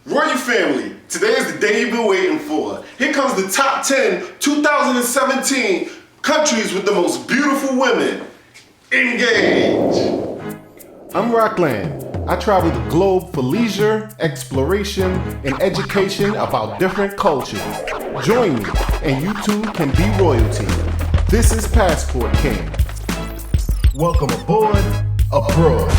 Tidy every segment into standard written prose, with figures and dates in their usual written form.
Royal family, today is the day you've been waiting for. Here comes the top 10 2017 countries with the most beautiful women. Engage! I'm Rockland. I travel the globe for leisure, exploration, and education about different cultures. Join me, and you too can be royalty. This is Passport King. Welcome aboard, abroad.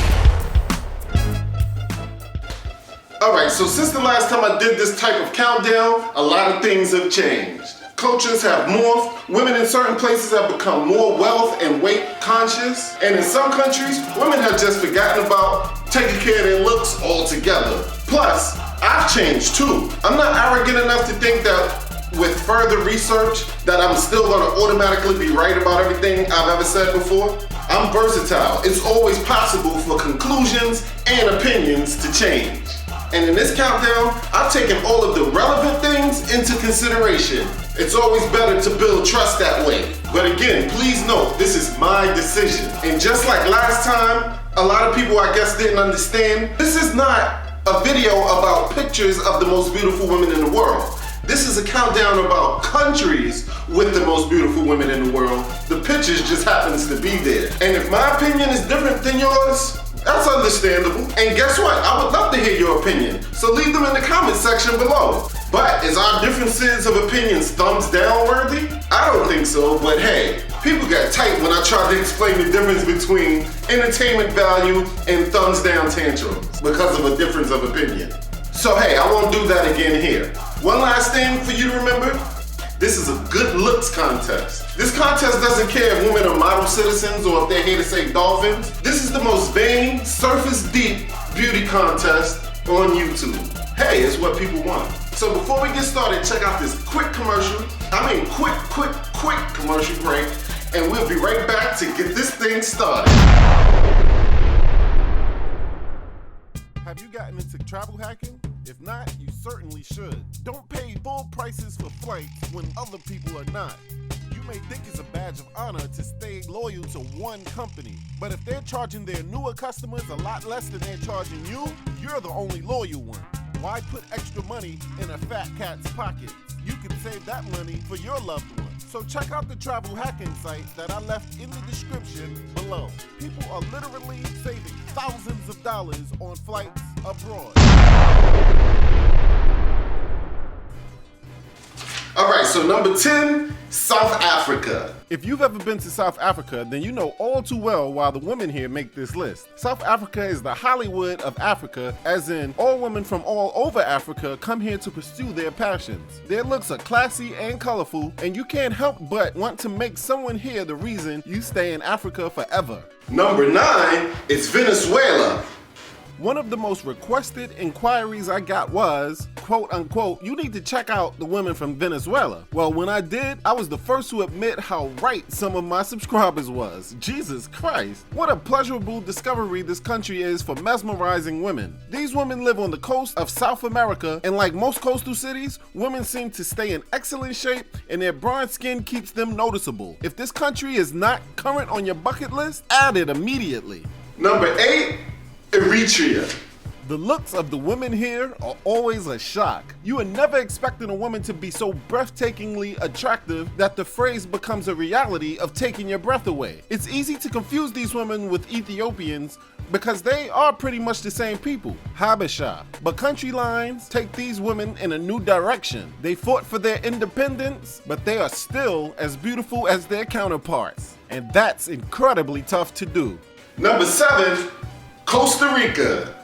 Alright, so since the last time I did this type of countdown, a lot of things have changed. Cultures have morphed, women in certain places have become more wealth and weight conscious, and in some countries, women have just forgotten about taking care of their looks altogether. Plus, I've changed too. I'm not arrogant enough to think that with further research that I'm still gonna automatically be right about everything I've ever said before. I'm versatile. It's always possible for conclusions and opinions to change. And in this countdown, I've taken all of the relevant things into consideration. It's always better to build trust that way. But again, please note, this is my decision. And just like last time, a lot of people I guess didn't understand, this is not a video about pictures of the most beautiful women in the world. This is a countdown about countries with the most beautiful women in the world. The pictures just happens to be there. And if my opinion is different than yours, that's understandable. And guess what? I would love to hear your opinion. So leave them in the comment section below. But is our differences of opinions thumbs down worthy? I don't think so, but hey, people got tight when I tried to explain the difference between entertainment value and thumbs down tantrums because of a difference of opinion. So hey, I won't do that again here. One last thing for you to remember. This is a good looks contest. This contest doesn't care if women are model citizens or if they're here to save dolphins. This is the most vain, surface-deep beauty contest on YouTube. Hey, it's what people want. So before we get started, check out this quick commercial. Quick commercial break. And we'll be right back to get this thing started. Have you gotten into travel hacking? If not, you certainly should. Don't pay full prices for flights when other people are not. You may think it's a badge of honor to stay loyal to one company, but if they're charging their newer customers a lot less than they're charging you, you're the only loyal one. Why put extra money in a fat cat's pocket? You can save that money for your loved one. So check out the travel hacking site that I left in the description below. People are literally saving thousands of dollars on flights abroad. Alright, so number 10, South Africa. If you've ever been to South Africa, then you know all too well why the women here make this list. South Africa is the Hollywood of Africa, as in all women from all over Africa come here to pursue their passions. Their looks are classy and colorful, and you can't help but want to make someone here the reason you stay in Africa forever. Number 9 is Venezuela. One of the most requested inquiries I got was, quote unquote, you need to check out the women from Venezuela. Well, when I did, I was the first to admit how right some of my subscribers was. Jesus Christ. What a pleasurable discovery this country is for mesmerizing women. These women live on the coast of South America, and like most coastal cities, women seem to stay in excellent shape and their bronze skin keeps them noticeable. If this country is not current on your bucket list, add it immediately. Number 8, Eritrea. The looks of the women here are always a shock. You are never expecting a woman to be so breathtakingly attractive that the phrase becomes a reality of taking your breath away. It's easy to confuse these women with Ethiopians because they are pretty much the same people, Habesha. But country lines take these women in a new direction. They fought for their independence, but they are still as beautiful as their counterparts. And that's incredibly tough to do. Number 7, Costa Rica.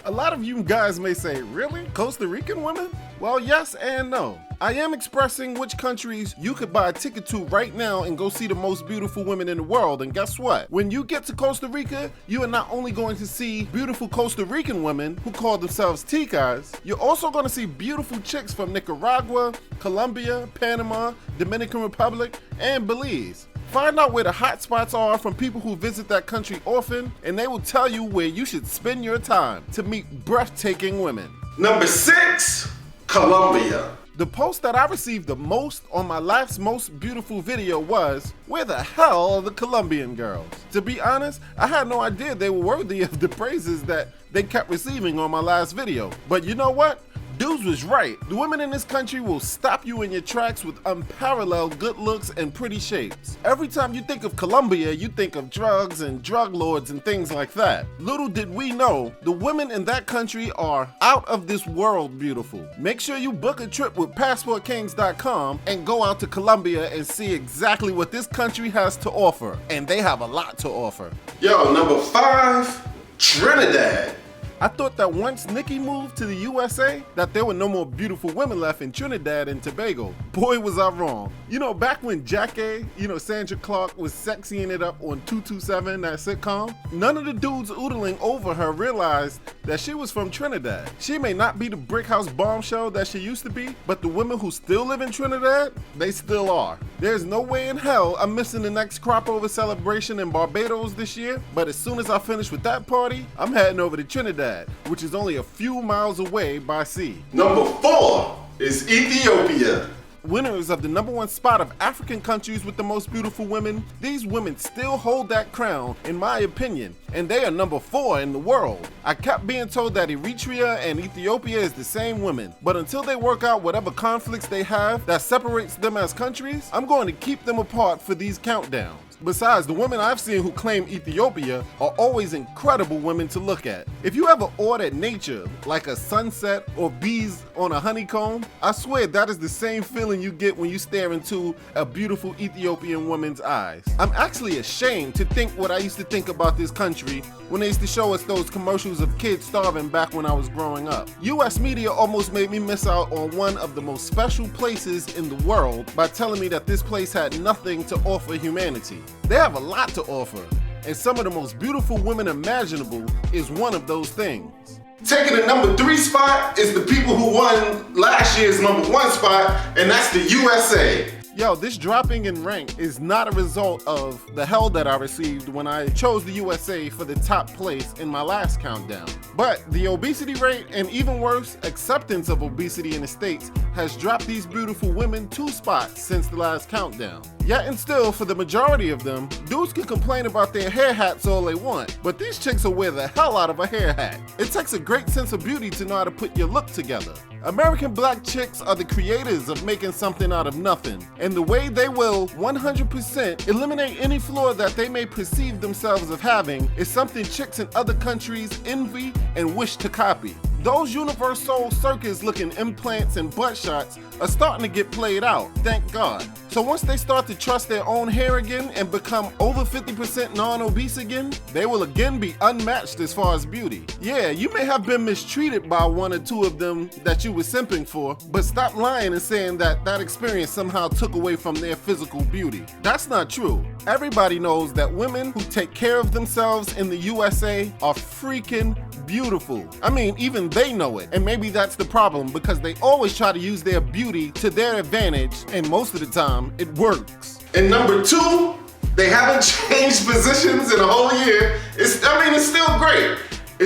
A lot of you guys may say, really? Costa Rican women? Well, yes and no. I am expressing which countries you could buy a ticket to right now and go see the most beautiful women in the world. And guess what? When you get to Costa Rica, you are not only going to see beautiful Costa Rican women who call themselves ticas, you're also going to see beautiful chicks from Nicaragua, Colombia, Panama, Dominican Republic, and Belize. Find out where the hot spots are from people who visit that country often, and they will tell you where you should spend your time to meet breathtaking women. Number 6, Colombia. The post that I received the most on my life's most beautiful video was, where the hell are the Colombian girls? To be honest, I had no idea they were worthy of the praises that they kept receiving on my last video. But you know what? Dudes was right. The women in this country will stop you in your tracks with unparalleled good looks and pretty shapes. Every time you think of Colombia, you think of drugs and drug lords and things like that. Little did we know, the women in that country are out of this world beautiful. Make sure you book a trip with PassportKings.com and go out to Colombia and see exactly what this country has to offer. And they have a lot to offer. Yo, number 5, Trinidad. I thought that once Nicki moved to the USA, that there were no more beautiful women left in Trinidad and Tobago. Boy, was I wrong. You know, back when Jackie, Sandra Clark was sexying it up on 227, that sitcom, none of the dudes oodling over her realized that she was from Trinidad. She may not be the brick house bombshell that she used to be, but the women who still live in Trinidad, they still are. There's no way in hell I'm missing the next crop over celebration in Barbados this year, but as soon as I finish with that party, I'm heading over to Trinidad, which is only a few miles away by sea. Number 4 is Ethiopia. Winners of the #1 spot of African countries with the most beautiful women, these women still hold that crown, in my opinion, and they are number 4 in the world. I kept being told that Eritrea and Ethiopia is the same women, but until they work out whatever conflicts they have that separates them as countries, I'm going to keep them apart for these countdowns. Besides, the women I've seen who claim Ethiopia are always incredible women to look at. If you ever ordered nature, like a sunset or bees on a honeycomb, I swear that is the same feeling you get when you stare into a beautiful Ethiopian woman's eyes. I'm actually ashamed to think what I used to think about this country when they used to show us those commercials of kids starving back when I was growing up. US media almost made me miss out on one of the most special places in the world by telling me that this place had nothing to offer humanity. They have a lot to offer, and some of the most beautiful women imaginable is one of those things. Taking the number 3 spot is the people who won last year's #1 spot, and that's the USA. Yo, this dropping in rank is not a result of the hell that I received when I chose the USA for the top place in my last countdown. But the obesity rate, and even worse, acceptance of obesity in the States, has dropped these beautiful women 2 spots since the last countdown. Yet and still, for the majority of them, dudes can complain about their hair hats all they want, but these chicks will wear the hell out of a hair hat. It takes a great sense of beauty to know how to put your look together. American black chicks are the creators of making something out of nothing, and the way they will 100% eliminate any flaw that they may perceive themselves of having is something chicks in other countries envy and wish to copy. Those Universal Circus looking implants and butt shots are starting to get played out, thank God. So once they start to trust their own hair again and become over 50% non-obese again, they will again be unmatched as far as beauty. Yeah, you may have been mistreated by 1 or 2 of them that you were simping for, but stop lying and saying that that experience somehow took away from their physical beauty. That's not true. Everybody knows that women who take care of themselves in the USA are freaking beautiful. I mean, even they know it, and maybe that's the problem because they always try to use their beauty to their advantage, and most of the time, it works. And number 2, they haven't changed positions in a whole year. It's still great.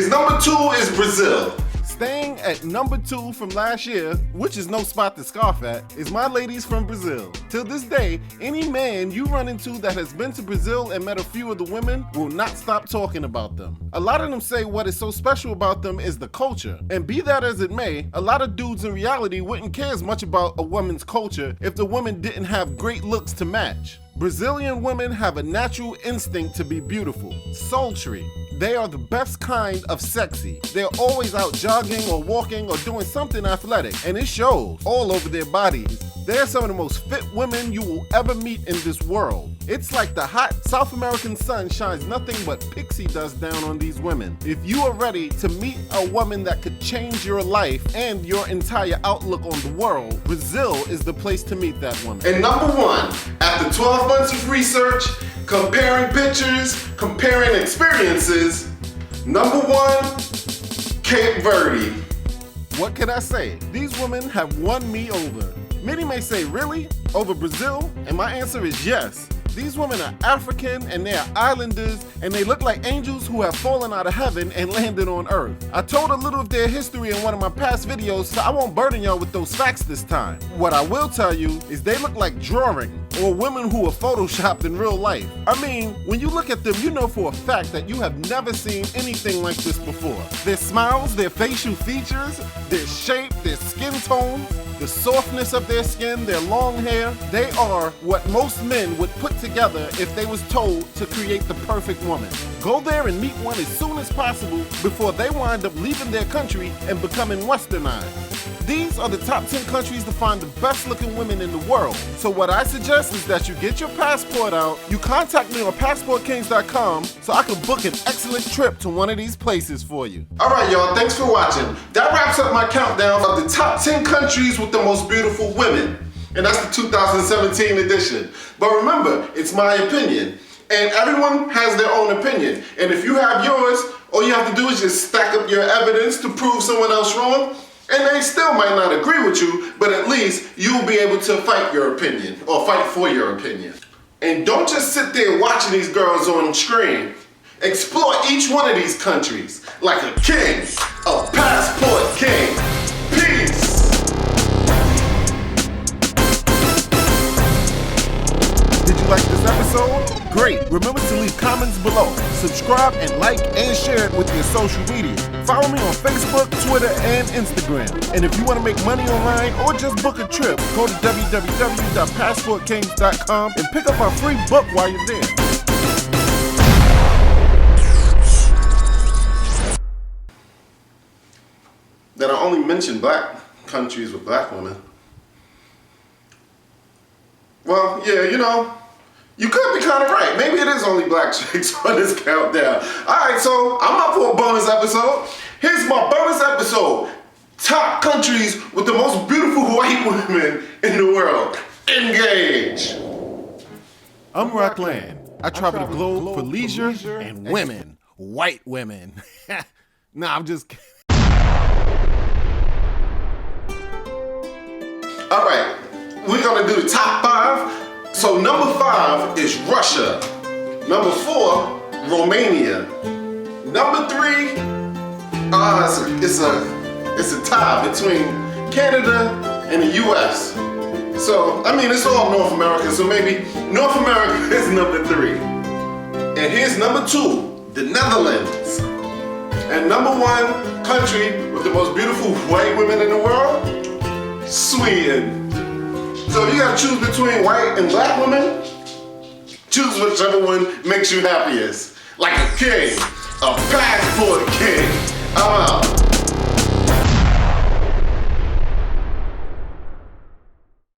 Number 2 is Brazil. Staying at number 2 from last year, which is no spot to scoff at, is my ladies from Brazil. Till this day, any man you run into that has been to Brazil and met a few of the women will not stop talking about them. A lot of them say what is so special about them is the culture. And be that as it may, a lot of dudes in reality wouldn't care as much about a woman's culture if the woman didn't have great looks to match. Brazilian women have a natural instinct to be beautiful, sultry. They are the best kind of sexy. They're always out jogging or walking or doing something athletic, and it shows all over their bodies. They're some of the most fit women you will ever meet in this world. It's like the hot South American sun shines nothing but pixie dust down on these women. If you are ready to meet a woman that could change your life and your entire outlook on the world, Brazil is the place to meet that woman. And number 1, after 12 months of research, comparing pictures, comparing experiences, number 1, Cape Verde. What can I say? These women have won me over. Many may say, really? Over Brazil? And my answer is yes. These women are African and they are islanders and they look like angels who have fallen out of heaven and landed on earth. I told a little of their history in one of my past videos, so I won't burden y'all with those facts this time. What I will tell you is they look like drawing or women who are photoshopped in real life. I mean, when you look at them, you know for a fact that you have never seen anything like this before. Their smiles, their facial features, their shape, their skin tones, the softness of their skin, their long hair, they are what most men would put together if they was told to create the perfect woman. Go there and meet one as soon as possible before they wind up leaving their country and becoming westernized. These are the top 10 countries to find the best looking women in the world. So what I suggest is that you get your passport out, you contact me on PassportKings.com so I can book an excellent trip to one of these places for you. Alright y'all, thanks for watching. That wraps up my countdown of the top 10 countries with the most beautiful women. And that's the 2017 edition. But remember, it's my opinion. And everyone has their own opinion. And if you have yours, all you have to do is just stack up your evidence to prove someone else wrong. And they still might not agree with you, but at least you'll be able to fight your opinion or fight for your opinion. And don't just sit there watching these girls on screen. Explore each one of these countries like a king, a passport king. Peace. Did you like this episode? Great! Remember to leave comments below. Subscribe and like and share it with your social media. Follow me on Facebook, Twitter, and Instagram. And if you want to make money online or just book a trip, go to www.passportkings.com and pick up our free book while you're there. That I only mention black countries with black women. Well, yeah, you know, you could be kind of right. Maybe it is only black chicks on this countdown. Alright, so I'm up for a bonus episode. Here's my bonus episode. Top countries with the most beautiful white women in the world. Engage. I'm Rockland. I travel the globe for leisure and women. White women. Nah, I'm just kidding. Alright, we're gonna do the top 5. So number 5 is Russia. Number 4, Romania. Number 3, it's a tie between Canada and the US. So, I mean, it's all North America, so maybe North America is number 3. And here's number 2, the Netherlands. And number 1 country with the most beautiful white women in the world, Sweden. So if you gotta choose between white and black women, choose whichever one makes you happiest. Like a king, a passport king. I'm out.